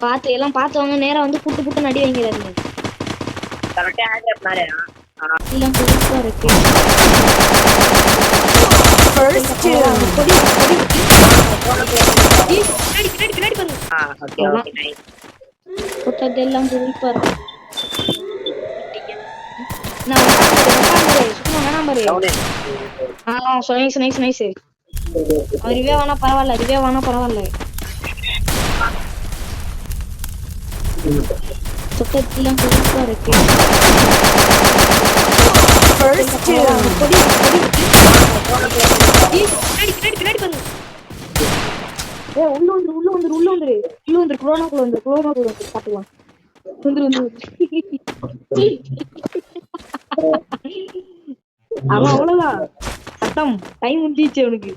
பாத்து எல்லாம் பாத்து வாங்க. நேரா வந்து புட்டு புட்டு நடி வைங்கிறாருங்க. கரெக்டா ஹேண்ட் மாரே எல்லாம் புதுசா இருக்கு. First two. பின்னாடி பாருங்க. Okay okay nice. புட்டதெல்லாம் புதுசா இருக்கு. நான் உட்காந்து சும்மா வேணாம் பாரு. நைஸ். ரிவே வேணா பரவாயில்ல. புட்டதெல்லாம் புதுசா இருக்கு. First two. பின்னாடி பாருங்க. உள்ள வந்து குளோனாக்குள்ள வந்து பாத்துக்கலாம். அவன் அவ்வளவுதான் சட்டம் டைம் முடிஞ்சிச்சு அவனுக்கு.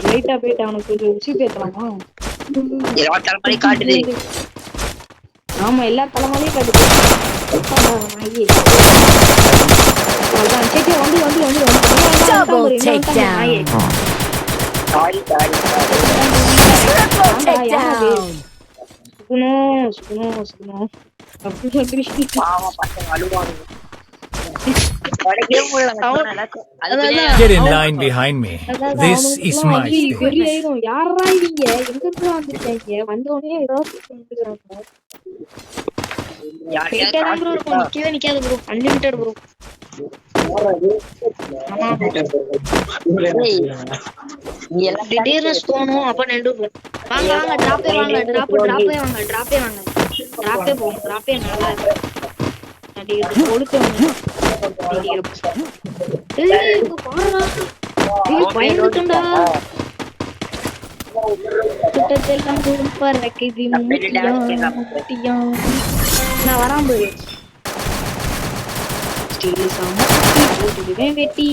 லைட்டா போயிட்டு அவனுக்கு கொஞ்சம் உச்சி ஏத்தலாமா? காட்டுது. ஆமா எல்லா தலைமாலையும் காட்டுது. Double takedown. Triple takedown. சுகுணம். பாவம் பசங்க அழுவாங்க. Get in line behind me. This is my stage. யாரா இவங்க எங்க வந்துருக்காங்க? வந்தோடனே ஏதாவது நிக்காது ப்ரோ. Unlimited bro. திடீர்னு போகணும் அப்ப நின்று வாங்க டிராப்பே போகும். டிராப்பே நல்லா ஒழுக்க பயந்துட்டா குட்டத்தெல்லாம் நான் வராம வெட்டி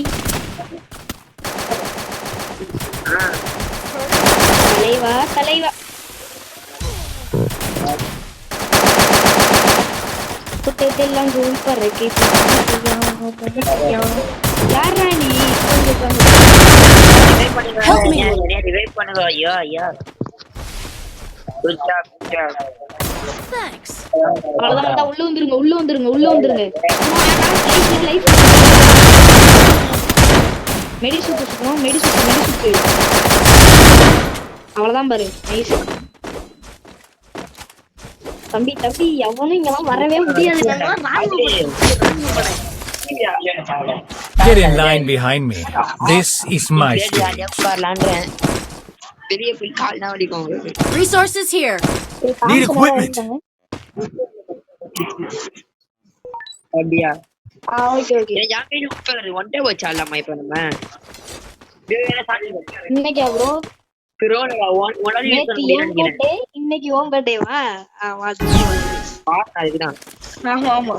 தலைவா குட்டத்தெல்லாம் சூப்பர் இருக்கு. யாரா நீ? ரிவைவ் பண்ணுங்க. ஐயா குட் ஜாப். Thanks. அவ்வளவுதான். உள்ள வந்துருங்க. மெடி சுத்து. அவ்வளவுதான் பாரு. நைஸ் தம்பி எவனும் இங்கெல்லாம் வரவே முடியாது. Get in line behind me. This is my stage. பெரிய போய் கால் தான் வலிக்கும். Resources here. Need equipment. அப்படியா? ஓகே. யாக்கையில உட்காரு ஒன்டே வச்சாலாமா இப்ப நம்ம இன்னைக்கு ப்ரோ இன்னைக்கு ஓம் பர்த்டேவா? அதுதான். ஆமா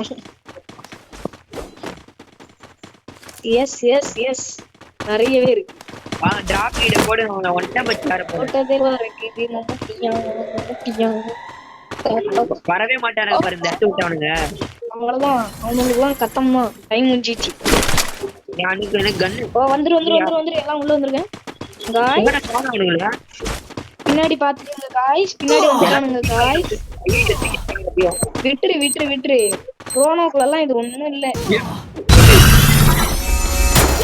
எஸ் நிறையவே இருக்கு. டிராப் ஈட போடு. ஒன்டே வச்சாரு போட்டதெல்லாம் இருக்கு. வரவே மாட்டானுங்க பாரு. இந்த இடத்து விட்டானுங்க. அவ்வளவுதான். அவனுக்குலாம் கத்தம்மா டைம் முடிஞ்சிச்சு. வந்துரு எல்லாம் உள்ள வந்துருங்க. பின்னாடி பாத்துக்கோங்க காய்ஸ். பின்னாடி வந்துட்டானுங்க காய்ஸ். விட்டுரு குரோனோக்குள்ள எல்லாம் இது ஒண்ணும் இல்ல.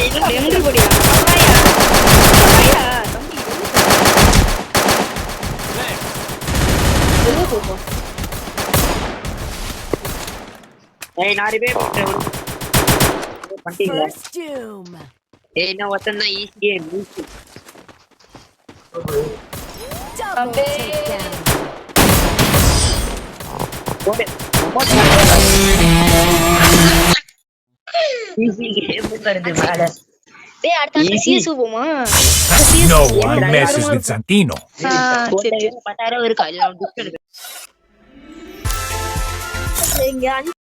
எங்க போடியா? First doom. என்ன ஒத்தன்னா ஈஸியே மூச்சு. Double takedown. ஈஸி கேம் வருது மேல. டேய் அடுத்து சிஎஸ் போமா? No one messes with Santino. சரி 10,000 இருக்கா? இல்ல இங்க